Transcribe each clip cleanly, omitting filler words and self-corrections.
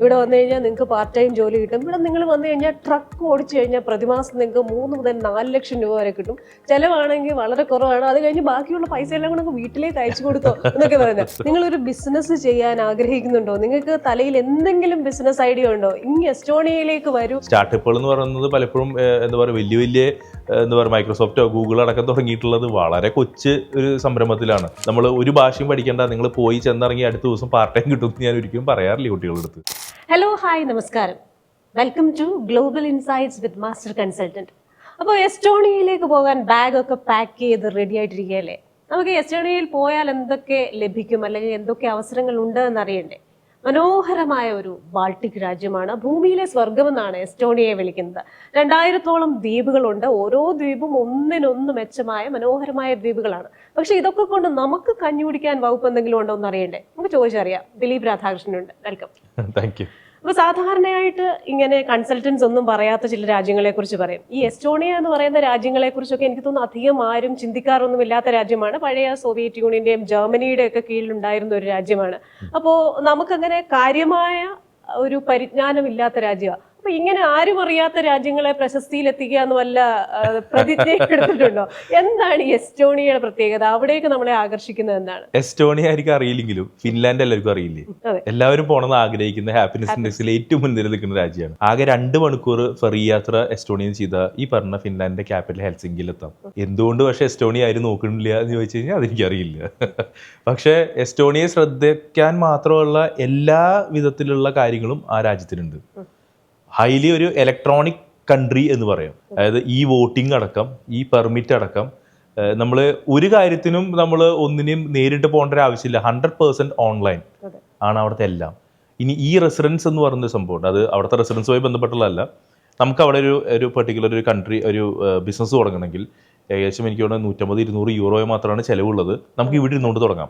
ഇവിടെ വന്നു കഴിഞ്ഞാൽ നിങ്ങൾക്ക് പാർട്ട് ടൈം ജോലി കിട്ടും. ഇവിടെ നിങ്ങൾ വന്നു കഴിഞ്ഞാൽ ട്രക്ക് ഓടിച്ചു കഴിഞ്ഞാൽ പ്രതിമാസം നിങ്ങൾക്ക് 3 മുതൽ 4 ലക്ഷം രൂപ വരെ കിട്ടും. ചിലവാണെങ്കിൽ വളരെ കുറവാണ്. അത് കഴിഞ്ഞ് ബാക്കിയുള്ള പൈസ എല്ലാം കൂടെ വീട്ടിലേക്ക് അയച്ചു കൊടുത്തോ എന്നൊക്കെ പറയുന്നത്. നിങ്ങളൊരു ബിസിനസ് ചെയ്യാൻ ആഗ്രഹിക്കുന്നുണ്ടോ? നിങ്ങൾക്ക് തലയിൽ എന്തെങ്കിലും ബിസിനസ് ഐഡിയ ഉണ്ടോ? ഇനി എസ്റ്റോണിയയിലേക്ക് വരൂ. സ്റ്റാർട്ടപ്പുകൾ എന്ന് പറയുന്നത് പലപ്പോഴും എന്താ പറയുക വലിയ വലിയ എന്താ പറയുക മൈക്രോസോഫ്റ്റോ ഗൂഗിൾ അടക്കം തുടങ്ങിയിട്ടുള്ളത് വളരെ കൊച്ചു ഒരു സംരംഭത്തിലാണ്. നമ്മൾ ഒരു ഭാഷയും പഠിക്കേണ്ട, നിങ്ങൾ പോയി ചെന്നിറങ്ങി അടുത്ത ദിവസം പാർട്ട് ടൈം കിട്ടുമെന്ന് ഞാൻ ഒരിക്കലും പറയാറില്ല കുട്ടികളുടെ അടുത്ത്. ഹലോ, ഹായ്, നമസ്കാരം. Welcome to global insights with master consultant. അപ്പോൾ എസ്റ്റോണിയയിലേക്ക് പോകാൻ ബാഗൊക്കെ പാക്ക് ചെയ്ത് റെഡി ആയിട്ടിരിക്കുകയല്ലേ? നമുക്ക് എസ്റ്റോണിയയിൽ പോയാൽ എന്തൊക്കെ ലഭിക്കും, അല്ലെങ്കിൽ എന്തൊക്കെ അവസരങ്ങൾ ഉണ്ട് എന്നറിയണ്ടേ? മനോഹരമായ ഒരു ബാൾട്ടിക് രാജ്യമാണ്. ഭൂമിയിലെ സ്വർഗമെന്നാണ് എസ്റ്റോണിയയെ വിളിക്കുന്നത്. 2000-ഓളം ദ്വീപുകളുണ്ട്. ഓരോ ദ്വീപും ഒന്നിനൊന്ന് മെച്ചമായ മനോഹരമായ ദ്വീപുകളാണ്. പക്ഷെ ഇതൊക്കെ കൊണ്ട് നമുക്ക് കഞ്ഞി കുടിക്കാൻ വകുപ്പ് എന്തെങ്കിലും ഉണ്ടോ എന്ന് അറിയണ്ടേ? നമുക്ക് ചോദിച്ചറിയാം. ദിലീപ് രാധാകൃഷ്ണനുണ്ട്. വെൽക്കം. Thank you. അപ്പൊ സാധാരണയായിട്ട് ഇങ്ങനെ കൺസൾട്ടൻസ് ഒന്നും പറയാത്ത ചില രാജ്യങ്ങളെ കുറിച്ച് പറയും. ഈ എസ്റ്റോണിയ എന്ന് പറയുന്ന രാജ്യങ്ങളെ കുറിച്ചൊക്കെ എനിക്ക് തോന്നുന്നു അധികം ആരും ചിന്തിക്കാറൊന്നും ഇല്ലാത്ത രാജ്യമാണ്. പഴയ സോവിയറ്റ് യൂണിയന്റെയും ജർമ്മനിയുടെ ഒക്കെ കീഴിലുണ്ടായിരുന്ന ഒരു രാജ്യമാണ്. അപ്പോ നമുക്കങ്ങനെ കാര്യമായ ഒരു പരിജ്ഞാനം ഇല്ലാത്ത രാജ്യമാണ്. അപ്പൊ ഇങ്ങനെ ആരും അറിയാത്ത രാജ്യങ്ങളെ പ്രശസ്തിയിലെത്തിക്കുക എന്ന് വല്ല പ്രതിജ്ഞ എടുത്തിട്ടുണ്ടോ? എന്താണ് ഈ എസ്റ്റോണിയയുടെ പ്രത്യേകത? അവിടേക്ക് നമ്മളെ ആകർഷിക്കുന്നത് എന്താണ്? എസ്റ്റോണിയ ആയിരിക്കും അറിയില്ലെങ്കിലും ഫിൻലാൻഡ് എല്ലാവർക്കും അറിയില്ലേ? എല്ലാവരും പോണെന്ന് ആഗ്രഹിക്കുന്ന ഹാപ്പിനെസ് ഇൻഡെക്സിൽ ഏറ്റവും മുൻനിര നിൽക്കുന്ന രാജ്യമാണ്. ആകെ 2 മണിക്കൂർ ഫെറി യാത്ര എസ്റ്റോണിയൻ ചെയ്ത ഈ പറഞ്ഞ ഫിൻലാൻഡിന്റെ ക്യാപിറ്റൽ ഹെൽസിങ്കിയിൽ എത്താം. എന്തുകൊണ്ട് പക്ഷെ എസ്റ്റോണിയ ആരും നോക്കണില്ല എന്ന് ചോദിച്ചു കഴിഞ്ഞാൽ അതെനിക്കറിയില്ല. പക്ഷെ എസ്റ്റോണിയയെ ശ്രദ്ധിക്കാൻ മാത്രമുള്ള എല്ലാ വിധത്തിലുള്ള കാര്യങ്ങളും ആ രാജ്യത്തിനുണ്ട്. ഹൈലി ഒരു ഇലക്ട്രോണിക് കൺട്രി എന്ന് പറയാം. അതായത് ഈ വോട്ടിംഗ് അടക്കം, ഈ പെർമിറ്റ് അടക്കം, നമ്മൾ ഒരു കാര്യത്തിനും നമ്മൾ ഒന്നിനും നേരിട്ട് പോകേണ്ട ഒരു ആവശ്യമില്ല. 100% ഓൺലൈൻ ആണ് അവിടുത്തെ എല്ലാം. ഇനി ഈ റെസിഡൻസ് എന്ന് പറയുന്ന സംഭവമുണ്ട്. അത് അവിടുത്തെ റെസിഡൻസുമായി ബന്ധപ്പെട്ടുള്ളതല്ല. നമുക്ക് അവിടെ ഒരു പെർട്ടിക്കുലർ ഒരു കൺട്രി ഒരു ബിസിനസ് തുടങ്ങണമെങ്കിൽ ഏകദേശം എനിക്ക് തോന്നുന്നത് 150-200 യൂറോ മാത്രമാണ് ചിലവുള്ളത്. നമുക്ക് ഇവിടെ ഇരുന്നുകൊണ്ട് തുടങ്ങാം.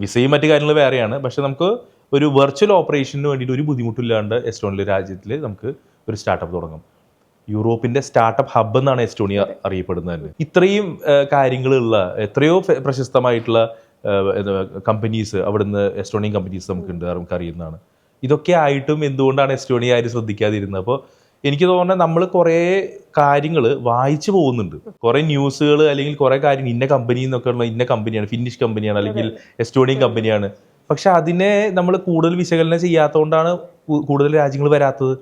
വിസയും മറ്റു കാര്യങ്ങൾ വേറെയാണ്. പക്ഷെ നമുക്ക് ഒരു വെർച്വൽ ഓപ്പറേഷന് വേണ്ടിയിട്ട് ഒരു ബുദ്ധിമുട്ടില്ലാണ്ട് എസ്റ്റോണിയ രാജ്യത്തിൽ നമുക്ക് ഒരു സ്റ്റാർട്ടപ്പ് തുടങ്ങാം. യൂറോപ്പിന്റെ സ്റ്റാർട്ടപ്പ് ഹബ്ബ് എന്നാണ് എസ്റ്റോണിയ അറിയപ്പെടുന്നത്. ഇത്രയും കാര്യങ്ങളുള്ള എത്രയോ പ്രശസ്തമായിട്ടുള്ള കമ്പനീസ് അവിടുന്ന് എസ്റ്റോണിയൻ കമ്പനീസ് നമുക്കുണ്ട്, നമുക്ക് അറിയുന്നതാണ്. ഇതൊക്കെ ആയിട്ടും എന്തുകൊണ്ടാണ് എസ്റ്റോണിയ ആരും ശ്രദ്ധിക്കാതിരുന്നത്? അപ്പോൾ എനിക്ക് തോന്നുന്നത് നമ്മൾ കുറേ കാര്യങ്ങൾ വായിച്ചു പോകുന്നുണ്ട്. കുറേ ന്യൂസുകൾ അല്ലെങ്കിൽ കുറേ കാര്യങ്ങൾ ഇന്ന കമ്പനി എന്നൊക്കെ ഉള്ള ഇന്ന കമ്പനിയാണ്, ഫിന്നിഷ് കമ്പനിയാണ് അല്ലെങ്കിൽ എസ്റ്റോണിയൻ കമ്പനിയാണ്. പക്ഷെ അതിനെ നമ്മൾ കൂടുതൽ വിശകലനം ചെയ്യാത്തതുകൊണ്ടാണ് കൂടുതൽ രാജ്യങ്ങൾ വരാത്തത്.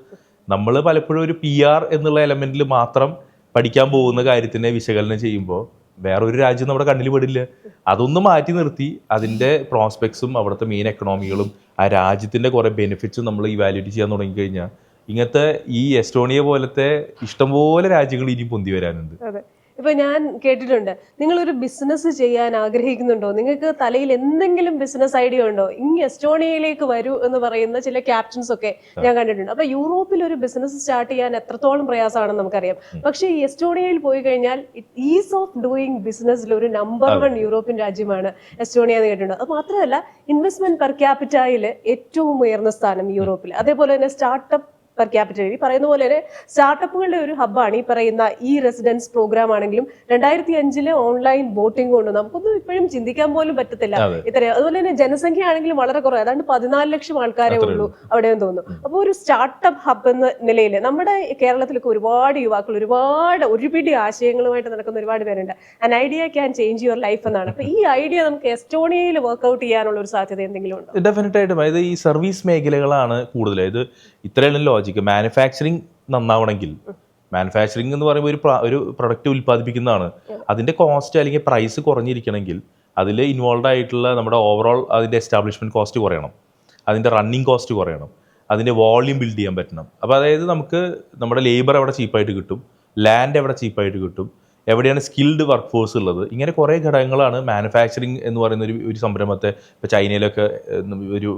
നമ്മൾ പലപ്പോഴും ഒരു PR എന്നുള്ള എലമെന്റിൽ മാത്രം പഠിക്കാൻ പോകുന്ന കാര്യത്തിനെ വിശകലനം ചെയ്യുമ്പോൾ വേറൊരു രാജ്യം നമ്മുടെ കണ്ണിൽ പെടില്ല. അതൊന്ന് മാറ്റി നിർത്തി അതിൻ്റെ പ്രോസ്പെക്ട്സും അവിടുത്തെ മെയിൻ എക്കണോമികളും ആ രാജ്യത്തിൻ്റെ കുറേ ബെനിഫിറ്റ്സും നമ്മൾ ഇവാലുവേറ്റ് ചെയ്യാൻ തുടങ്ങിക്കഴിഞ്ഞാൽ ഇങ്ങനത്തെ ഈ എസ്റ്റോണിയ പോലത്തെ ഇഷ്ടംപോലെ രാജ്യങ്ങൾ ഇനി പൊന്തി വരാനുണ്ട്. ഇപ്പൊ ഞാൻ കേട്ടിട്ടുണ്ട്, നിങ്ങളൊരു ബിസിനസ് ചെയ്യാൻ ആഗ്രഹിക്കുന്നുണ്ടോ? നിങ്ങൾക്ക് തലയിൽ എന്തെങ്കിലും ബിസിനസ് ഐഡിയ ഉണ്ടോ? ഇനി എസ്റ്റോണിയയിലേക്ക് വരൂ എന്ന് പറയുന്ന ചില ക്യാപ്റ്റൻസ് ഒക്കെ ഞാൻ കണ്ടിട്ടുണ്ട്. അപ്പൊ യൂറോപ്പിൽ ഒരു ബിസിനസ് സ്റ്റാർട്ട് ചെയ്യാൻ എത്രത്തോളം പ്രയാസമാണെന്ന് നമുക്കറിയാം. പക്ഷെ ഈ എസ്റ്റോണിയയിൽ പോയി കഴിഞ്ഞാൽ ഈസ് ഓഫ് ഡൂയിങ് ബിസിനസ്സിൽ ഒരു നമ്പർ 1 യൂറോപ്യൻ രാജ്യമാണ് എസ്റ്റോണിയ എന്ന് കേട്ടിട്ടുണ്ട്. അത് മാത്രമല്ല, ഇൻവെസ്റ്റ്മെന്റ് പെർ ക്യാപിറ്റയിൽ ഏറ്റവും ഉയർന്ന സ്ഥാനം യൂറോപ്പിൽ. അതേപോലെ തന്നെ സ്റ്റാർട്ടപ്പ് പെർ ക്യാപിറ്റൽ ഈ പറയുന്ന പോലെ തന്നെ സ്റ്റാർട്ടപ്പുകളുടെ ഒരു ഹബ്ബാണ് ഈ പറയുന്ന ഈ റെസിഡൻസ് പ്രോഗ്രാം ആണെങ്കിലും. 2005 ഓൺലൈൻ വോട്ടിംഗ് കൊണ്ട് നമുക്കൊന്നും ഇപ്പോഴും ചിന്തിക്കാൻ പോലും പറ്റത്തില്ല ഇത്രയും. അതുപോലെ തന്നെ ജനസംഖ്യ ആണെങ്കിലും വളരെ കുറവ്, അതാണ്ട് 14 ലക്ഷം ആൾക്കാരെ ഉള്ളൂ അവിടെ തോന്നുന്നു. അപ്പോൾ ഒരു സ്റ്റാർട്ടപ്പ് ഹബ് എന്ന നിലയിൽ നമ്മുടെ കേരളത്തിലൊക്കെ ഒരുപാട് യുവാക്കൾ ഒരുപിടി ആശയങ്ങളുമായിട്ട് നടക്കുന്ന ഒരുപാട് പേരുണ്ട്. An idea can change your life എന്നാണ്. അപ്പൊ ഈ ഐഡിയ നമുക്ക് എസ്റ്റോണിയയിൽ വർക്ക്ഔട്ട് ചെയ്യാനുള്ള ഒരു സാധ്യത എന്തെങ്കിലും ഉണ്ടോ? ഡെഫിനറ്റ് ആയിട്ടും. അതായത് ഈ സർവീസ് മേഖലകളാണ് കൂടുതൽ. അതായത് ഇത്രയാണ് ലോജിക്ക്. മാനുഫാക്ചറിങ് നന്നാവണമെങ്കിൽ, മാനുഫാക്ചറിങ് എന്ന് പറയുമ്പോൾ ഒരു പ്രൊഡക്റ്റ് ഉൽപ്പാദിപ്പിക്കുന്നതാണ്. അതിന്റെ കോസ്റ്റ് അല്ലെങ്കിൽ പ്രൈസ് കുറഞ്ഞിരിക്കണമെങ്കിൽ അതിൽ ഇൻവോൾവ് ആയിട്ടുള്ള നമ്മുടെ ഓവറോൾ അതിന്റെ എസ്റ്റാബ്ലിഷ്മെന്റ് കോസ്റ്റ് കുറയണം, അതിന്റെ റണ്ണിങ് കോസ്റ്റ് കുറയണം, അതിന്റെ വോള്യൂം ബിൽഡ് ചെയ്യാൻ പറ്റണം. അപ്പോൾ അതായത് നമുക്ക് നമ്മുടെ ലേബർ എവിടെ ചീപ്പായിട്ട് കിട്ടും, ലാൻഡ് എവിടെ ചീപ്പായിട്ട് കിട്ടും, എവിടെയാണ് സ്കിൽഡ് വർക്ക് ഫോഴ്സ് ഉള്ളത്, ഇങ്ങനെ കുറേ ഘടകങ്ങളാണ് മാനുഫാക്ചറിങ് എന്ന് പറയുന്ന ഒരു സംരംഭത്തെ ഇപ്പോൾ ചൈനയിലൊക്കെ ഒരു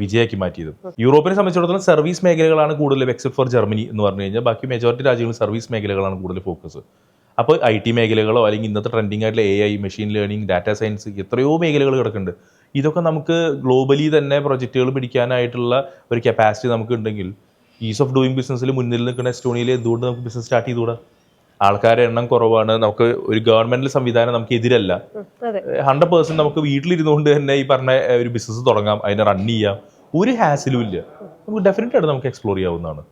വിജയമാക്കി മാറ്റിയത്. യൂറോപ്പിനെ സംബന്ധിച്ചിടത്തോളം സർവീസ് മേഖലകളാണ് കൂടുതൽ, എക്സെപ്റ്റ് ഫോർ ജർമ്മനി എന്ന് പറഞ്ഞു കഴിഞ്ഞാൽ ബാക്കി മെജോറിറ്റി രാജ്യങ്ങൾ സർവീസ് മേഖലകളാണ് കൂടുതൽ ഫോക്കസ്. അപ്പോൾ IT മേഖലകളോ അല്ലെങ്കിൽ ഇന്നത്തെ ട്രെൻഡിങ് ആയിട്ടുള്ള AI, machine learning, data science, എത്രയോ മേഖലകൾ കിടക്കുന്നുണ്ട്. ഇതൊക്കെ നമുക്ക് ഗ്ലോബലി തന്നെ പ്രൊജക്റ്റുകൾ പിടിക്കാനായിട്ടുള്ള ഒരു കപ്പാസിറ്റി നമുക്ക് ഉണ്ടെങ്കിൽ ഈസ് ഓഫ് ഡൂയിങ് ബിസിനസ്സിൽ മുന്നിൽ നിൽക്കുന്ന എസ്റ്റോണിയയിൽ എന്തുകൊണ്ട് നമുക്ക് ബിസിനസ് സ്റ്റാർട്ട് ചെയ്തുകൂടാ? ആൾക്കാരുടെ എണ്ണം കുറവാണ്, നമുക്ക് ഒരു ഗവൺമെന്റ് സംവിധാനം നമുക്ക് എതിരല്ല. 100% നമുക്ക് വീട്ടിലിരുന്നുകൊണ്ട് തന്നെ ഈ പറഞ്ഞ ഒരു ബിസിനസ് തുടങ്ങാം, അതിനെ റൺ ചെയ്യാം. ഒരു ഹാസിലും ഇല്ല. നമുക്ക് ഡെഫിനറ്റ് ആയിട്ട് നമുക്ക് എക്സ്പ്ലോർ ചെയ്യാവുന്നതാണ്.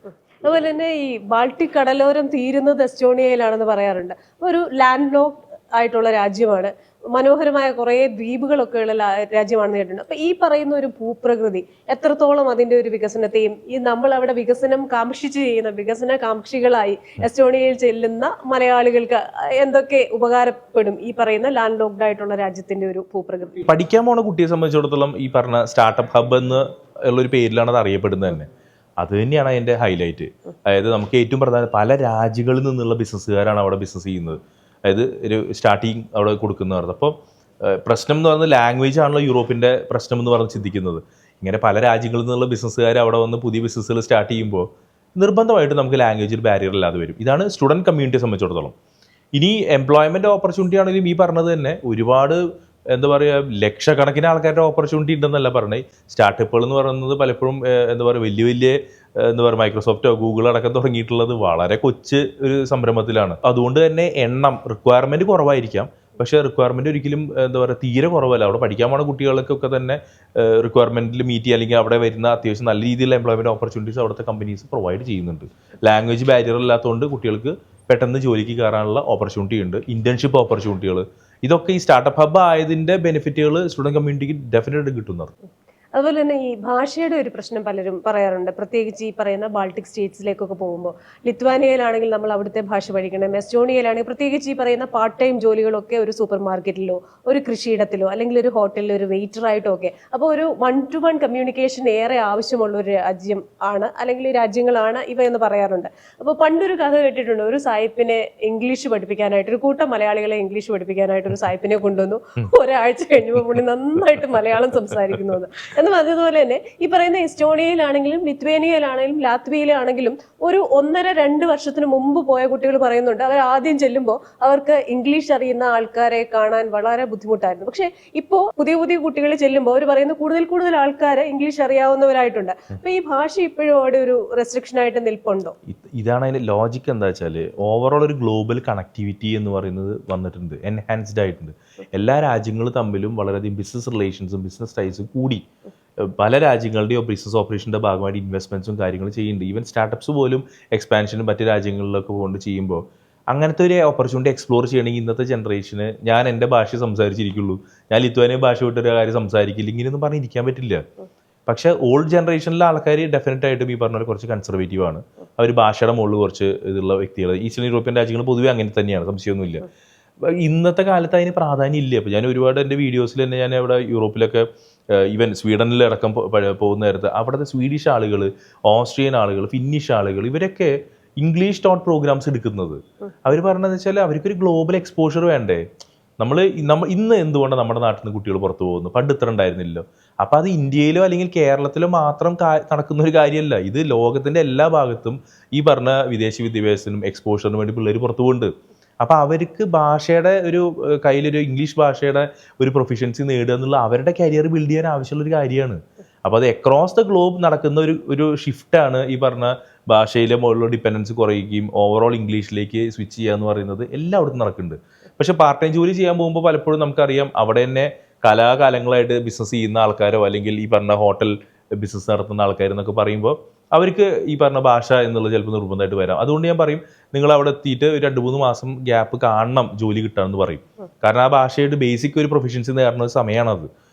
അതുപോലെ തന്നെ ഈ ബാൾട്ടിക് കടലോരം തീരുന്നത് എസ്റ്റോണിയയിലാണെന്ന് പറയാറുണ്ട്. ഒരു ലാൻഡ് ലോക്ക് ആയിട്ടുള്ള രാജ്യമാണ്, മനോഹരമായ കുറേ ദ്വീപുകളൊക്കെ ഉള്ള രാജ്യമാണെന്ന് കേട്ടിട്ടുണ്ട്. അപ്പൊ ഈ പറയുന്ന ഒരു ഭൂപ്രകൃതി എത്രത്തോളം അതിന്റെ ഒരു വികസനത്തെയും ഈ നമ്മൾ അവിടെ വികസനം കാംക്ഷിച്ച് ചെയ്യുന്ന വികസന കാംക്ഷികളായി എസ്റ്റോണിയയിൽ ചെല്ലുന്ന മലയാളികൾക്ക് എന്തൊക്കെ ഉപകാരപ്പെടും ഈ പറയുന്ന ലാൻഡ് ലോക്ക്ഡ് ആയിട്ടുള്ള രാജ്യത്തിന്റെ ഒരു ഭൂപ്രകൃതി? പഠിക്കാൻ പോണ കുട്ടിയെ സംബന്ധിച്ചിടത്തോളം ഈ പറഞ്ഞ സ്റ്റാർട്ടപ്പ് ഹബ് എന്ന് ഉള്ളൊരു പേരിലാണ് അത് അറിയപ്പെടുന്നത് തന്നെ. അത് തന്നെയാണ് അതിന്റെ ഹൈലൈറ്റ്. അതായത് നമുക്ക് ഏറ്റവും പ്രധാനം പല രാജ്യങ്ങളിൽ നിന്നുള്ള ബിസിനസ്സുകാരാണ് അവിടെ ബിസിനസ് ചെയ്യുന്നത്. അതായത് ഒരു സ്റ്റാർട്ടിങ് അവിടെ കൊടുക്കുന്നവർ. അപ്പോൾ പ്രശ്നം എന്ന് പറയുന്നത് ലാംഗ്വേജ് ആണല്ലോ യൂറോപ്പിൻ്റെ പ്രശ്നം എന്ന് പറഞ്ഞ് ചിന്തിക്കുന്നത്. ഇങ്ങനെ പല രാജ്യങ്ങളിൽ നിന്നുള്ള ബിസിനസ്സുകാർ അവിടെ വന്ന് പുതിയ ബിസിനസ്സുകൾ സ്റ്റാർട്ട് ചെയ്യുമ്പോൾ നിർബന്ധമായിട്ട് നമുക്ക് ലാംഗ്വേജിൽ ബാരിയർ ഇല്ലാതെ വരും. ഇതാണ് സ്റ്റുഡൻറ്റ് കമ്മ്യൂണിറ്റിയെ സംബന്ധിച്ചിടത്തോളം. ഇനി എംപ്ലോയ്മെൻറ്റ് ഓപ്പർച്യൂണിറ്റി ആണെങ്കിലും ഈ പറഞ്ഞത് തന്നെ ഒരുപാട് എന്താ പറയുക ലക്ഷക്കണക്കിന് ആൾക്കാരുടെ ഓപ്പർച്യൂണിറ്റി ഉണ്ടെന്നല്ല പറഞ്ഞത്. സ്റ്റാർട്ടപ്പുകൾ എന്ന് പറയുന്നത് പലപ്പോഴും എന്താ പറയുക വലിയ വലിയ എന്താ പറയുക മൈക്രോസോഫ്റ്റോ ഗൂഗിൾ അടക്കം തുടങ്ങിയിട്ടുള്ളത് വളരെ കൊച്ചു ഒരു സംരംഭത്തിലാണ്. അതുകൊണ്ട് തന്നെ റിക്വയർമെൻറ്റ് കുറവായിരിക്കാം, പക്ഷേ റിക്വയർമെൻറ്റ് ഒരിക്കലും എന്താ പറയുക തീരെ കുറവല്ല. അവിടെ പഠിക്കാൻ പോണ കുട്ടികൾക്കൊക്കെ തന്നെ റിക്വയർമെൻറ്റിൽ മീറ്റ് ചെയ്യുക, അല്ലെങ്കിൽ അവിടെ വരുന്ന അത്യാവശ്യം നല്ല രീതിയിലുള്ള എംപ്ലോയ്മെൻറ്റ് ഓപ്പർച്യൂണിറ്റീസ് അവിടുത്തെ കമ്പനീസ് പ്രൊവൈഡ് ചെയ്യുന്നുണ്ട്. ലാംഗ്വേജ് ബാരിയർ ഇല്ലാത്തതുകൊണ്ട് കുട്ടികൾക്ക് പെട്ടെന്ന് ജോലിക്ക് കയറാനുള്ള ഓപ്പർച്യൂണിറ്റി ഉണ്ട്. ഇന്റേൺഷിപ്പ് ഓപ്പർച്യൂണിറ്റികൾ, ഇതൊക്കെ ഈ സ്റ്റാർട്ടപ്പ് ഹബ്ബ് ആയതിൻ്റെ ബെനിഫിറ്റുകൾ സ്റ്റുഡൻറ്റ് കമ്മ്യൂണിറ്റിക്ക് ഡെഫിനറ്റായിട്ട് കിട്ടുന്നത്. അതുപോലെ തന്നെ ഈ ഭാഷയുടെ ഒരു പ്രശ്നം പലരും പറയാറുണ്ട്, പ്രത്യേകിച്ച് ഈ പറയുന്ന ബാൾട്ടിക് സ്റ്റേറ്റ്സിലേക്കൊക്കെ പോകുമ്പോൾ. ലിത്വാനിയയിലാണെങ്കിൽ നമ്മൾ അവിടുത്തെ ഭാഷ പഠിക്കണം, എസ്റ്റോണിയയിലാണെങ്കിൽ പ്രത്യേകിച്ച് ഈ പറയുന്ന പാർട്ട് ടൈം ജോലികളൊക്കെ ഒരു സൂപ്പർ മാർക്കറ്റിലോ ഒരു കൃഷിയിടത്തിലോ അല്ലെങ്കിൽ ഒരു ഹോട്ടലിലോ ഒരു വെയിറ്ററായിട്ടോ ഒക്കെ. അപ്പോൾ ഒരു 1-to-1 കമ്മ്യൂണിക്കേഷൻ ഏറെ ആവശ്യമുള്ള ഒരു രാജ്യം ആണ്, അല്ലെങ്കിൽ രാജ്യങ്ങളാണ് ഇവ എന്ന് പറയാറുണ്ട്. അപ്പോൾ പണ്ടൊരു കഥ കേട്ടിട്ടുണ്ട്, ഒരു സായിപ്പിനെ ഇംഗ്ലീഷ് പഠിപ്പിക്കാനായിട്ട്, ഒരു കൂട്ടം മലയാളികളെ ഇംഗ്ലീഷ് പഠിപ്പിക്കാനായിട്ട് ഒരു സായിപ്പിനെ കൊണ്ടുവന്നു. ഒരാഴ്ച കഴിഞ്ഞപ്പോൾ പുള്ളി നന്നായിട്ട് മലയാളം സംസാരിക്കുന്നു. എന്നും അതുപോലെ തന്നെ ഈ പറയുന്ന എസ്റ്റോണിയയിലാണെങ്കിലും ലിത്വേനിയയിലാണെങ്കിലും ലാത്വിയയിലാണെങ്കിലും ഒരു 1.5-2 വർഷത്തിന് മുമ്പ് പോയ കുട്ടികൾ പറയുന്നുണ്ട്, അവർ ആദ്യം ചെല്ലുമ്പോൾ അവർക്ക് ഇംഗ്ലീഷ് അറിയുന്ന ആൾക്കാരെ കാണാൻ വളരെ ബുദ്ധിമുട്ടായിരുന്നു. പക്ഷെ ഇപ്പോൾ പുതിയ പുതിയ കുട്ടികൾ ചെല്ലുമ്പോൾ അവർ പറയുന്ന കൂടുതൽ ആൾക്കാരെ ഇംഗ്ലീഷ് അറിയാവുന്നവരായിട്ടുണ്ട്. അപ്പൊ ഈ ഭാഷ ഇപ്പോഴും അവിടെ ഒരു റെസ്ട്രിക്ഷൻ ആയിട്ട് നിൽപ്പുണ്ടോ? ഇതാണ് അതിന്റെ ലോജിക്ക്. എന്താ വെച്ചാൽ ഓവറോൾ ഒരു ഗ്ലോബൽ കണക്ടിവിറ്റി എന്ന് പറയുന്നത് വന്നിട്ടുണ്ട്, എൻഹാൻസ്ഡ് ആയിട്ടുണ്ട്. എല്ലാ രാജ്യങ്ങളും തമ്മിലും വളരെയധികം ബിസിനസ് റിലേഷൻസും ബിസിനസ് ടൈസും കൂടി. പല രാജ്യങ്ങളുടെയും ബിസിനസ് ഓപ്പറേഷൻ്റെ ഭാഗമായിട്ട് ഇൻവെസ്റ്റ്മെൻറ്റ്സും കാര്യങ്ങളും ചെയ്യുന്നുണ്ട്. ഈവൻ സ്റ്റാർട്ടപ്സ് പോലും എക്സ്പാൻഷനും മറ്റ് രാജ്യങ്ങളിലൊക്കെ കൊണ്ട് ചെയ്യുമ്പോൾ അങ്ങനത്തെ ഒരു ഓപ്പർച്യൂണിറ്റി എക്സ്പ്ലോർ ചെയ്യണമെങ്കിൽ ഇന്നത്തെ ജനറേഷന് ഞാൻ എൻ്റെ ഭാഷ സംസാരിച്ചിരിക്കുള്ളൂ, ഞാൻ ലിത്വാനിയൻ ഭാഷ വിട്ടൊരു കാര്യം സംസാരിക്കില്ല, ഇങ്ങനെയൊന്നും പറഞ്ഞിരിക്കാൻ പറ്റില്ല. പക്ഷേ ഓൾഡ് ജനറേഷനിലെ ആൾക്കാർ ഡെഫിനറ്റ് ആയിട്ടും ഈ പറഞ്ഞ കുറച്ച് കൺസർവേറ്റീവ് ആണ്. അവർ ഭാഷയുടെ മുകളിൽ കുറച്ച് ഇതുള്ള വ്യക്തികൾ. ഈസ്റ്റേൺ യൂറോപ്യൻ രാജ്യങ്ങൾ പൊതുവെ അങ്ങനെ തന്നെയാണ്, സംശയമൊന്നുമില്ല. ഇന്നത്തെ കാലത്ത് അതിന് പ്രാധാന്യം ഇല്ല. ഇപ്പോൾ ഞാൻ ഒരുപാട് എൻ്റെ വീഡിയോസിൽ തന്നെ ഞാൻ അവിടെ യൂറോപ്പിലൊക്കെ ഈവൻ സ്വീഡനിലടക്കം പോകുന്ന നേരത്ത് അവിടുത്തെ സ്വീഡിഷ് ആളുകൾ, ഓസ്ട്രിയൻ ആളുകൾ, ഫിന്നിഷ് ആളുകൾ, ഇവരൊക്കെ ഇംഗ്ലീഷ് ടോട്ട് പ്രോഗ്രാംസ് എടുക്കുന്നത്. അവർ പറഞ്ഞതെന്ന് വെച്ചാൽ അവർക്കൊരു ഗ്ലോബൽ എക്സ്പോഷർ വേണ്ടേ. ഇന്ന് എന്തുകൊണ്ട് നമ്മുടെ നാട്ടിൽ നിന്ന് കുട്ടികൾ പുറത്തു പോകുന്നു? പണ്ട് ഇത്ര ഉണ്ടായിരുന്നില്ലല്ലോ. അപ്പം അത് ഇന്ത്യയിലോ അല്ലെങ്കിൽ കേരളത്തിലോ മാത്രം നടക്കുന്ന ഒരു കാര്യമല്ല. ഇത് ലോകത്തിൻ്റെ എല്ലാ ഭാഗത്തും ഈ പറഞ്ഞ വിദേശ വിദ്യാഭ്യാസത്തിനും എക്സ്പോഷറിനും വേണ്ടി പിള്ളേർ പുറത്തു പോകുന്നുണ്ട്. അപ്പോൾ അവർക്ക് ഭാഷയുടെ ഒരു കയ്യിലൊരു ഇംഗ്ലീഷ് ഭാഷയുടെ ഒരു പ്രൊഫിഷ്യൻസി നേടുക എന്നുള്ള അവരുടെ കരിയർ ബിൽഡ് ചെയ്യാൻ ആവശ്യമുള്ളൊരു കാര്യമാണ്. അപ്പോൾ അത് അക്രോസ് ദ ഗ്ലോബ് നടക്കുന്ന ഒരു ഷിഫ്റ്റാണ്. ഈ പറഞ്ഞ ഭാഷയിലെ മുകളിലുള്ള ഡിപ്പെൻഡൻസ് കുറയുകയും ഓവറോൾ ഇംഗ്ലീഷിലേക്ക് സ്വിച്ച് ചെയ്യുക എന്ന് പറയുന്നത് എല്ലായിടത്തും നടക്കുന്നുണ്ട്. പക്ഷേ പാർട്ട് ടൈം ജോലി ചെയ്യാൻ പോകുമ്പോൾ പലപ്പോഴും നമുക്കറിയാം അവിടെ തന്നെ കലാകാലങ്ങളായിട്ട് ബിസിനസ് ചെയ്യുന്ന ആൾക്കാരോ അല്ലെങ്കിൽ ഈ പറഞ്ഞ ഹോട്ടൽ ബിസിനസ് നടത്തുന്ന ആൾക്കാരെന്നൊക്കെ പറയുമ്പോൾ അവർക്ക് ഈ പറഞ്ഞ ഭാഷ എന്നുള്ളത് ചിലപ്പോൾ നിർബന്ധമായിട്ട് വരാം. അതുകൊണ്ട് ഞാൻ പറയും, നിങ്ങൾ അവിടെ എത്തിയിട്ട് 2-3 മാസം ഗ്യാപ്പ് കാണണം ജോലി കിട്ടാമെന്ന് പറയും. കാരണം ആ ഭാഷയുടെ ബേസിക് ഒരു പ്രൊഫഷൻസി നേടുന്ന ഒരു സമയമാണത്.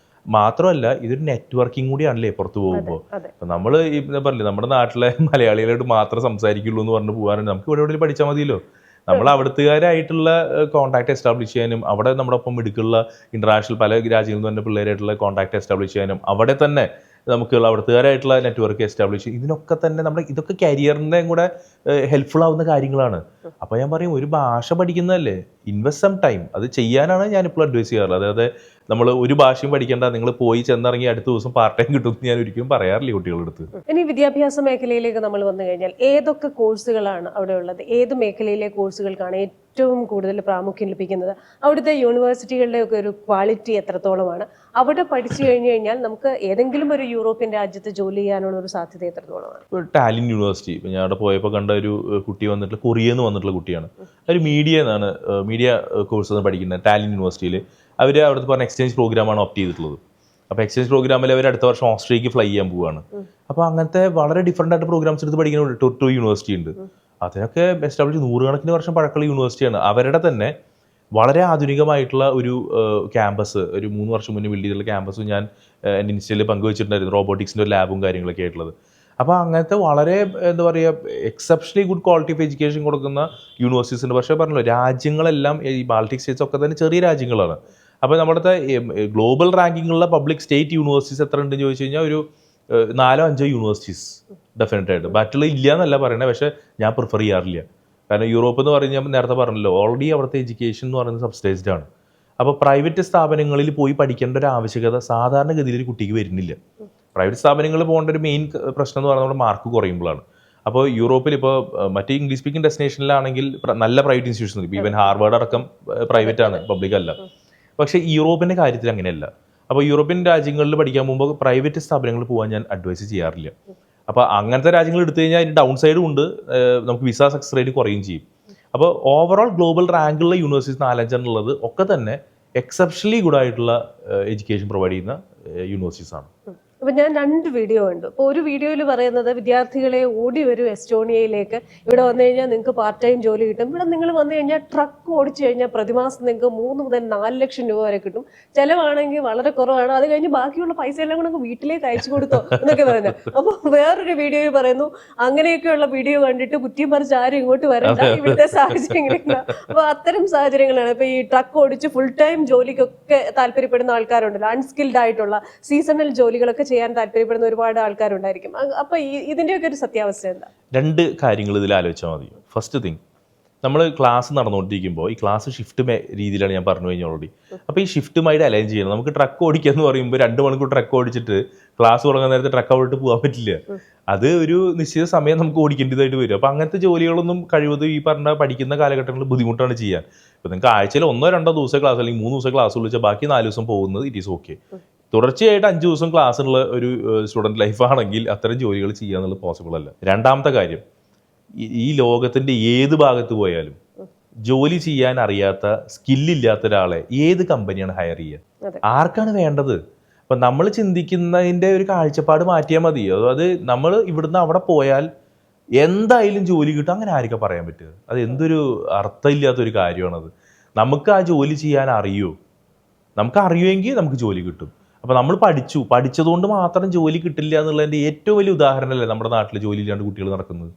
മാത്രമല്ല ഇതൊരു നെറ്റ്വർക്കിംഗ് കൂടിയാണല്ലേ പുറത്ത് പോകുമ്പോൾ. നമ്മൾ ഈ പറഞ്ഞില്ലേ നമ്മുടെ നാട്ടിലെ മലയാളികളോട് മാത്രം സംസാരിക്കുള്ളൂ എന്ന് പറഞ്ഞ് പോകാറുണ്ട്. നമുക്ക് ഇവിടെ എവിടെയും പഠിച്ചാൽ മതിയല്ലോ. നമ്മൾ അവിടുത്തുകാരായിട്ടുള്ള കോൺടാക്ട് എസ്റ്റാബ്ലിഷ് ചെയ്യാനും അവിടെ നമ്മുടെ ഒപ്പം ഇടുക്കുള്ള ഇന്റർനാഷണൽ പല രാജ്യങ്ങളിൽ നിന്ന് തന്നെ പിള്ളേരായിട്ടുള്ള കോൺടാക്ട് എസ്റ്റാബ്ലിഷ് ചെയ്യാനും അവിടെ തന്നെ നമുക്കുള്ള അവിടുത്തുകാരായിട്ടുള്ള നെറ്റ്വർക്ക് എസ്റ്റാബ്ലിഷ് ചെയ്യും. ഇതിനൊക്കെ തന്നെ ഇതൊക്കെ കരിയറിൻ്റെ കൂടെ ഹെൽപ്ഫുൾ ആവുന്ന കാര്യങ്ങളാണ്. അപ്പോൾ ഞാൻ പറയും, ഒരു ഭാഷ പഠിക്കുന്നതല്ലേ, ഇൻവെസ്റ്റ് സം ടൈം. അത് ചെയ്യാനാണ് ഞാനിപ്പോൾ അഡ്വൈസ് ചെയ്യാറുള്ളത്. അതായത് നമ്മൾ ഒരു ഭാഷയും പഠിക്കേണ്ട, നിങ്ങൾ പോയി ചെന്നിറങ്ങി അടുത്ത ദിവസം പാർട്ട് ടൈം കിട്ടുമെന്ന് ഞാൻ ഒരിക്കലും പറയാറില്ല കുട്ടികളുടെ അടുത്ത്. ഇനി വിദ്യാഭ്യാസ മേഖലയിലേക്ക് നമ്മൾ വന്നു കഴിഞ്ഞാൽ ഏതൊക്കെ കോഴ്സുകളാണ് അവിടെ ഉള്ളത്? ഏത് മേഖലയിലെ കോഴ്സുകൾക്കാണ് ഏറ്റവും കൂടുതൽ പ്രാമുഖ്യം ലഭിക്കുന്നത്? അവിടുത്തെ യൂണിവേഴ്സിറ്റികളുടെയൊക്കെ ഒരു ക്വാളിറ്റി എത്രത്തോളമാണ്? അവിടെ പഠിച്ചു കഴിഞ്ഞു കഴിഞ്ഞാൽ നമുക്ക് ഏതെങ്കിലും ഒരു യൂറോപ്യൻ രാജ്യത്ത് ജോലി ചെയ്യാനുള്ള ഒരു സാധ്യത എത്രത്തോളമാണ്? ഇപ്പോൾ ടാലിൻ യൂണിവേഴ്സിറ്റി, ഇപ്പോൾ ഞാൻ അവിടെ പോയപ്പോൾ കണ്ട ഒരു കുട്ടി വന്നിട്ടുള്ള കൊറിയയിൽ നിന്ന് വന്നിട്ടുള്ള കുട്ടിയാണ്. ഒരു മീഡിയ കോഴ്സ് പഠിക്കുന്നത് ടാലിൻ യൂണിവേഴ്സിറ്റിയിൽ. അവർ അവിടുത്തെ പറഞ്ഞ എക്സ്ചേഞ്ച് പ്രോഗ്രാമാണ് ഓപ്റ്റ് ചെയ്തിട്ടുള്ളത്. അപ്പോൾ എക്സ്ചേഞ്ച് പ്രോഗ്രാമിൽ അവർ അടുത്ത വർഷം ഓസ്ട്രേലിയക്ക് ഫ്ലൈ ചെയ്യാൻ പോവുകയാണ്. അപ്പോൾ അങ്ങനത്തെ വളരെ ഡിഫറെൻ്റ് ആയിട്ട് പ്രോഗ്രാംസ് എടുത്ത് പഠിക്കുന്ന ടൊറോണ്ടോ യൂണിവേഴ്സിറ്റി ഉണ്ട്. അതിനൊക്കെ എസ്റ്റാബ്ലിഷ് 100 കണക്കിന് വർഷം പഴക്കമുള്ള യൂണിവേഴ്സിറ്റിയാണ്. അവരുടെ തന്നെ വളരെ ആധുനികമായിട്ടുള്ള ഒരു ക്യാമ്പസ്, ഒരു 3 വർഷം മുന്നേ ബിൽഡ് ചെയ്തിട്ടുള്ള ക്യാമ്പസ് ഞാൻ എൻ്റെ ഇൻസ്റ്റയിൽ പങ്കുവച്ചിട്ടുണ്ടായിരുന്നു. റോബോട്ടിക്സിൻ്റെ ഒരു ലാബും കാര്യങ്ങളൊക്കെ ആയിട്ടുള്ളത്. അപ്പോൾ അങ്ങനത്തെ വളരെ എന്താ പറയുക exceptionally good quality of education കൊടുക്കുന്ന യൂണിവേഴ്സിറ്റീസ് ഉണ്ട്. പക്ഷേ പറഞ്ഞല്ലോ രാജ്യങ്ങളെല്ലാം ഈ ബാൾട്ടിക് സ്റ്റേറ്റ്സ് ഒക്കെ തന്നെ ചെറിയ രാജ്യങ്ങളാണ്. അപ്പോൾ നമ്മുടെ ഗ്ലോബൽ റാങ്കിങ്ങുള്ള പബ്ലിക് സ്റ്റേറ്റ് യൂണിവേഴ്സിറ്റീസ് എത്ര ഉണ്ടെന്ന് ചോദിച്ചു കഴിഞ്ഞാൽ ഒരു 4-5 യൂണിവേഴ്സിറ്റീസ് ഡെഫിനറ്റായിട്ട്. മറ്റുള്ള ഇല്ല എന്നല്ല പറയണത്, പക്ഷേ ഞാൻ പ്രിഫർ ചെയ്യാറില്ല. കാരണം യൂറോപ്പ് എന്ന് പറഞ്ഞാൽ നേരത്തെ പറഞ്ഞല്ലോ ഓൾറെഡി അവിടുത്തെ എഡ്യൂക്കേഷൻ എന്ന് പറയുന്നത് സബ്സിഡൈസ്ഡ് ആണ്. അപ്പോൾ പ്രൈവറ്റ് സ്ഥാപനങ്ങളിൽ പോയി പഠിക്കേണ്ട ഒരു ആവശ്യകത സാധാരണഗതിയിൽ ഒരു കുട്ടിക്ക് വരുന്നില്ല. പ്രൈവറ്റ് സ്ഥാപനങ്ങളിൽ പോകേണ്ട ഒരു മെയിൻ പ്രശ്നം എന്ന് പറയുന്നത് നമ്മുടെ മാർക്ക് കുറയുമ്പോഴാണ്. അപ്പോൾ യൂറോപ്പിൽ ഇപ്പോൾ മറ്റേ ഇംഗ്ലീഷ് സ്പീക്കിംഗ് ഡെസ്റ്റിനേഷനിലാണെങ്കിൽ നല്ല പ്രൈവറ്റ് ഇൻസ്റ്റിറ്റ്യൂഷൻ, ഇപ്പോൾ ഈവൻ ഹാർവാർഡ് അടക്കം പ്രൈവറ്റ് ആണ്, പബ്ലിക് അല്ല. പക്ഷേ യൂറോപ്പിൻ്റെ കാര്യത്തിൽ അങ്ങനെയല്ല. അപ്പോൾ യൂറോപ്യൻ രാജ്യങ്ങളിൽ പഠിക്കാൻ പോകുമ്പോൾ പ്രൈവറ്റ് സ്ഥാപനങ്ങളിൽ പോകാൻ ഞാൻ അഡ്വൈസ് ചെയ്യാറില്ല. അപ്പോൾ അങ്ങനത്തെ രാജ്യങ്ങൾ എടുത്തു കഴിഞ്ഞാൽ അതിന് ഡൗൺ സൈഡും ഉണ്ട്, നമുക്ക് വിസ സക്സസ് റേറ്റ് കുറയുകയും ചെയ്യും. അപ്പോൾ ഓവറോൾ ഗ്ലോബൽ റാങ്കുള്ള യൂണിവേഴ്സിറ്റീസ് 4-5 ഉള്ളത് ഒക്കെ തന്നെ എക്സെപ്ഷണലി ഗുഡ് ആയിട്ടുള്ള എഡ്യൂക്കേഷൻ പ്രൊവൈഡ് ചെയ്യുന്ന യൂണിവേഴ്സിറ്റീസ് ആണ്. അപ്പം ഞാൻ 2 വീഡിയോ ഉണ്ട്. അപ്പോൾ ഒരു വീഡിയോയിൽ പറയുന്നത് വിദ്യാർത്ഥികളെ ഓടി വരും എസ്റ്റോണിയയിലേക്ക്, ഇവിടെ വന്നു കഴിഞ്ഞാൽ നിങ്ങൾക്ക് പാർട്ട് ടൈം ജോലി കിട്ടും. ഇവിടെ നിങ്ങൾ വന്നു കഴിഞ്ഞാൽ ട്രക്ക് ഓടിച്ചു കഴിഞ്ഞാൽ പ്രതിമാസം നിങ്ങൾക്ക് 3 മുതൽ 4 ലക്ഷം രൂപ വരെ കിട്ടും. ചിലവാണെങ്കിൽ വളരെ കുറവാണ്, അത് കഴിഞ്ഞ് ബാക്കിയുള്ള പൈസ എല്ലാം കൂടെ വീട്ടിലേക്ക് അയച്ചു കൊടുത്തോ എന്നൊക്കെ പറയുന്നത്. അപ്പോൾ വേറൊരു വീഡിയോയിൽ പറയുന്നു അങ്ങനെയൊക്കെയുള്ള വീഡിയോ കണ്ടിട്ട് കുറ്റിയും പറിച്ച് ആരും ഇങ്ങോട്ട് വരണ്ട, ഇവിടുത്തെ സാഹചര്യങ്ങളില്ല. അപ്പോൾ അത്തരം സാഹചര്യങ്ങളാണ്. ഇപ്പോൾ ഈ ട്രക്ക് ഓടിച്ച് ഫുൾ ടൈം ജോലിക്കൊക്കെ താല്പര്യപ്പെടുന്ന ആൾക്കാരുണ്ടല്ലോ, അൺസ്കിൽഡ് ആയിട്ടുള്ള സീസണൽ ജോലികളൊക്കെ ചെയ്യാൻ താല്പര്യപ്പെടുന്ന ഒരുപാട് ആൾക്കാരുണ്ടായിരിക്കും. അപ്പൊ ഇതിന്റെയൊക്കെ ഒരു സത്യാവസ്ഥ എന്താ? 2 കാര്യങ്ങൾ ഇതിൽ ആലോചിച്ചാൽ മതി. ഫസ്റ്റ് തിങ്, നമ്മൾ ക്ലാസ് നടന്നുകൊണ്ടിരിക്കുമ്പോൾ ഈ ക്ലാസ് ഷിഫ്റ്റ് രീതിയിലാണ് ഞാൻ പറഞ്ഞു കഴിഞ്ഞാൽ ഓൾറെഡി. അപ്പോൾ ഈ ഷിഫ്റ്റുമായിട്ട് അലൈൻ ചെയ്യണം. നമുക്ക് ട്രക്ക് ഓടിക്കുക എന്ന് പറയുമ്പോൾ 2 മണിക്കൂർ ട്രക്ക് ഓടിച്ചിട്ട് ക്ലാസ് തുടങ്ങുന്ന നേരത്തെ ട്രക്ക് ഔട്ട് പോകാൻ പറ്റില്ല. അത് ഒരു നിശ്ചിത സമയം നമുക്ക് ഓടിക്കേണ്ടതായിട്ട് വരും. അപ്പോൾ അങ്ങനത്തെ ജോലികളൊന്നും കഴിവതും ഈ പറഞ്ഞ പഠിക്കുന്ന കാലഘട്ടങ്ങളിൽ ബുദ്ധിമുട്ടാണ് ചെയ്യാൻ. ഇപ്പോൾ നിങ്ങൾക്ക് ആഴ്ചയിൽ 1-2 ദിവസം ക്ലാസ് അല്ലെങ്കിൽ 3 ദിവസം ക്ലാസ് വിളിച്ചാൽ ബാക്കി 4 ദിവസം പോകുന്നത് ഇറ്റ് ഈസ് ഓക്കെ. തുടർച്ചയായിട്ട് 5 ദിവസം ക്ലാസ്സുള്ള ഒരു സ്റ്റുഡൻറ് ലൈഫാണെങ്കിൽ അത്തരം ജോലികൾ ചെയ്യുക എന്നുള്ളത് പോസിബിൾ അല്ല. രണ്ടാമത്തെ കാര്യം, ഈ ലോകത്തിൻ്റെ ഏത് ഭാഗത്ത് പോയാലും ജോലി ചെയ്യാൻ അറിയാത്ത സ്കില്ലില്ലാത്ത ഒരാളെ ഏത് കമ്പനിയാണ് ഹയർ ചെയ്യുക? ആർക്കാണ് വേണ്ടത്? അപ്പം നമ്മൾ ചിന്തിക്കുന്നതിൻ്റെ ഒരു കാഴ്ചപ്പാട് മാറ്റിയാൽ മതി. അത് നമ്മൾ ഇവിടുന്ന് അവിടെ പോയാൽ എന്തായാലും ജോലി കിട്ടും, അങ്ങനെ ആർക്കാ പറയാൻ പറ്റുക? അത് എന്തൊരു അർത്ഥമില്ലാത്തൊരു കാര്യമാണത്. നമുക്ക് ആ ജോലി ചെയ്യാൻ അറിയുമോ? നമുക്ക് അറിയുമെങ്കിൽ നമുക്ക് ജോലി കിട്ടും. അപ്പോൾ നമ്മൾ പഠിച്ചതുകൊണ്ട് മാത്രം ജോലി കിട്ടില്ല എന്നുള്ളതിൻ്റെ ഏറ്റവും വലിയ ഉദാഹരണമല്ലേ നമ്മുടെ നാട്ടിൽ ജോലി ഇല്ലാണ്ട് കുട്ടികൾ നടക്കുന്നത്.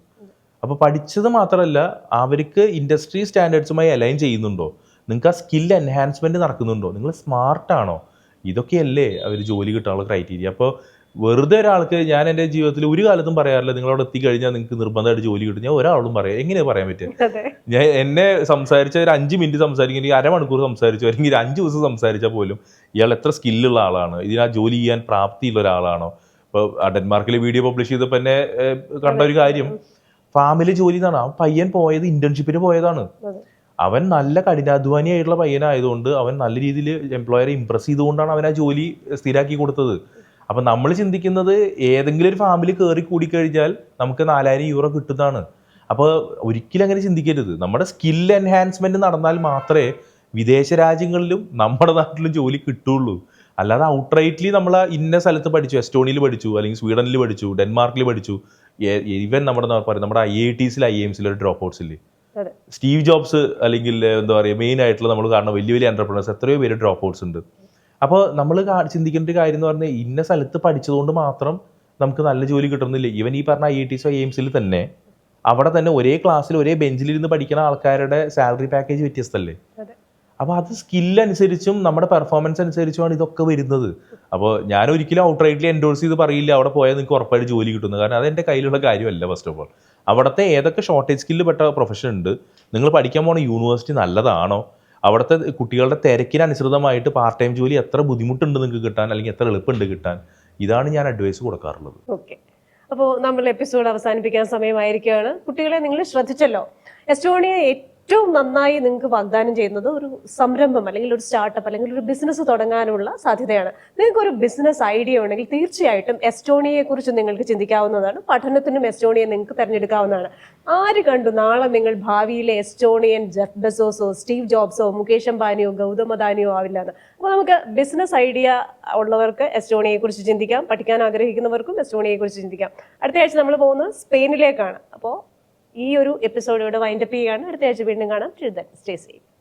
അപ്പോൾ പഠിച്ചത് മാത്രമല്ല, അവർക്ക് ഇൻഡസ്ട്രി സ്റ്റാൻഡേർഡ്സുമായി അലൈൻ ചെയ്യുന്നുണ്ടോ, നിങ്ങൾക്ക് ആ സ്കിൽ എൻഹാൻസ്മെൻറ്റ് നടക്കുന്നുണ്ടോ, നിങ്ങൾ സ്മാർട്ടാണോ, ഇതൊക്കെയല്ലേ അവർ ജോലി കിട്ടാനുള്ള ക്രൈറ്റീരിയ. അപ്പോൾ വെറുതെ ഒരാൾക്ക്, ഞാൻ എൻ്റെ ജീവിതത്തിൽ ഒരു കാലത്തും പറയാറില്ല നിങ്ങളവിടെ എത്തിക്കഴിഞ്ഞാൽ നിങ്ങൾക്ക് നിർബന്ധമായിട്ട് ജോലി കിട്ടും. ഞാൻ ഒരാളും പറയാം, എങ്ങനെയാണ് പറയാൻ പറ്റുക? ഞാൻ എന്നെ സംസാരിച്ച ഒരു 5 മിനിറ്റ് സംസാരിക്കുമെങ്കിൽ 1/2 മണിക്കൂർ സംസാരിച്ചു, അല്ലെങ്കിൽ 5 ദിവസം സംസാരിച്ചാൽ പോലും ഇയാൾ എത്ര സ്കില്ലുള്ള ആളാണ്, ഇതിനാ ജോലി ചെയ്യാൻ പ്രാപ്തിയുള്ള ഒരാളാണോ. ഇപ്പോൾ ഡെൻമാർക്കിൽ വീഡിയോ പബ്ലിഷ് ചെയ്തപ്പോൾ എന്നെ കണ്ട ഒരു കാര്യം, ഫാമിലി ജോലി എന്നാണ്. ആ പയ്യൻ പോയത് ഇന്റേൺഷിപ്പിന് പോയതാണ്. അവൻ നല്ല കഠിനാധ്വാനിയായിട്ടുള്ള പയ്യനായതുകൊണ്ട് അവൻ നല്ല രീതിയിൽ എംപ്ലോയറെ ഇംപ്രസ് ചെയ്തുകൊണ്ടാണ് അവൻ ആ ജോലി സ്ഥിരാക്കി കൊടുത്തത്. അപ്പം നമ്മൾ ചിന്തിക്കുന്നത് ഏതെങ്കിലും ഒരു ഫാമിലി കയറി കൂടിക്കഴിഞ്ഞാൽ നമുക്ക് 4000 യൂറോ കിട്ടുന്നതാണ്. അപ്പോൾ ഒരിക്കലും അങ്ങനെ ചിന്തിക്കരുത്. നമ്മുടെ സ്കിൽ എൻഹാൻസ്മെൻറ്റ് നടന്നാൽ മാത്രമേ വിദേശ രാജ്യങ്ങളിലും നമ്മുടെ നാട്ടിലും ജോലി കിട്ടുള്ളൂ. അല്ലാതെ ഔട്ട്റൈറ്റ്ലി നമ്മൾ ഇന്ന സ്ഥലത്ത് പഠിച്ചു, എസ്റ്റോണിയയിൽ പഠിച്ചു, അല്ലെങ്കിൽ സ്വീഡനിൽ പഠിച്ചു, ഡെൻമാർക്കിൽ പഠിച്ചു, ഈവൻ നമ്മുടെ IITs IIMs ഒരു ഡ്രോപ്പ് ഔട്ട്സ് ഇല്ലേ, സ്റ്റീവ് ജോബ്സ് അല്ലെങ്കിൽ എന്താ പറയുക മെയിൻ ആയിട്ടുള്ള നമ്മൾ കാണുന്ന വലിയ വലിയ എൻ്റർപ്രണേഴ്സ് എത്രയോ പേര് ഡ്രോപ്പ് ഔട്ട്സ് ഉണ്ട്. അപ്പോൾ നമ്മൾ ചിന്തിക്കേണ്ട ഒരു കാര്യം എന്ന് പറഞ്ഞാൽ ഇന്ന സ്ഥലത്ത് പഠിച്ചതുകൊണ്ട് മാത്രം നമുക്ക് നല്ല ജോലി കിട്ടുന്നില്ല. ഈവൻ ഈ പറഞ്ഞ IITs IIMs തന്നെ അവിടെ തന്നെ ഒരേ ക്ലാസ്സിൽ ഒരേ ബെഞ്ചിലിരുന്ന് പഠിക്കുന്ന ആൾക്കാരുടെ സാലറി പാക്കേജ് വ്യത്യസ്തമല്ലേ. അപ്പോൾ അത് സ്കില്ലനുസരിച്ചും നമ്മുടെ പെർഫോമൻസ് അനുസരിച്ചുമാണ് ഇതൊക്കെ വരുന്നത്. അപ്പോൾ ഞാൻ ഒരിക്കലും ഔട്ട്റൈറ്റ്ലി എൻഡോഴ്സ് ചെയ്ത് പറയില്ല അവിടെ പോയാൽ നിങ്ങൾക്ക് ഉറപ്പായിട്ട് ജോലി കിട്ടുന്നത്. കാരണം അതെൻ്റെ കയ്യിലുള്ള കാര്യമല്ല. ഫസ്റ്റ് ഓഫ് ഓൾ അവിടുത്തെ ഏതൊക്കെ ഷോർട്ടേജ് സ്കില്ല് പെട്ട പ്രൊഫഷൻ ഉണ്ട്, നിങ്ങൾ പഠിക്കാൻ പോകുന്ന യൂണിവേഴ്സിറ്റി നല്ലതാണോ, അവിടുത്തെ കുട്ടികളുടെ തിരക്കിനനുസൃതമായിട്ട് പാർട്ട് ടൈം ജോലി എത്ര ബുദ്ധിമുട്ടുണ്ട് നിങ്ങൾക്ക് കിട്ടാൻ, അല്ലെങ്കിൽ എത്ര എളുപ്പമുണ്ട് കിട്ടാൻ, ഇതാണ് ഞാൻ അഡ്വൈസ് കൊടുക്കാറുള്ളത്. ഓക്കെ, അപ്പോൾ നമ്മൾ എപ്പിസോഡ് അവസാനിപ്പിക്കാൻ സമയമായിരിക്കുകയാണ്. കുട്ടികളെ നിങ്ങൾ ശ്രദ്ധിച്ചല്ലോ, എസ്റ്റോണിയ ഏറ്റവും നന്നായി നിങ്ങൾക്ക് വാഗ്ദാനം ചെയ്യുന്നത് ഒരു സംരംഭം അല്ലെങ്കിൽ ഒരു സ്റ്റാർട്ടപ്പ് അല്ലെങ്കിൽ ഒരു ബിസിനസ് തുടങ്ങാനുള്ള സാധ്യതയാണ്. നിങ്ങൾക്ക് ഒരു ബിസിനസ് ഐഡിയ ഉണ്ടെങ്കിൽ തീർച്ചയായിട്ടും എസ്റ്റോണിയയെ കുറിച്ച് നിങ്ങൾക്ക് ചിന്തിക്കാവുന്നതാണ്. പഠനത്തിനും എസ്റ്റോണിയ നിങ്ങൾക്ക് തിരഞ്ഞെടുക്കാവുന്നതാണ്. ആര് കണ്ടു നാളെ നിങ്ങൾ ഭാവിയിലെ എസ്റ്റോണിയൻ ജെഫ് ബെസോസോ സ്റ്റീവ് ജോബ്സോ മുകേഷ് അംബാനിയോ ഗൗതം അദാനിയോ ആവില്ല എന്ന്. അപ്പോൾ നമുക്ക് ബിസിനസ് ഐഡിയ ഉള്ളവർക്ക് എസ്റ്റോണിയയെ കുറിച്ച് ചിന്തിക്കാം, പഠിക്കാൻ ആഗ്രഹിക്കുന്നവർക്കും എസ്റ്റോണിയയെ കുറിച്ച് ചിന്തിക്കാം. അടുത്ത ആഴ്ച നമ്മൾ പോകുന്നത് സ്പെയിനിലേക്കാണ്. അപ്പോൾ ഈ ഒരു എപ്പിസോഡ് ഇവിടെ വൈൻഡപ്പ് ചെയ്യുകയാണ്. അടുത്ത ആഴ്ച വീണ്ടും കാണാം. Stay safe.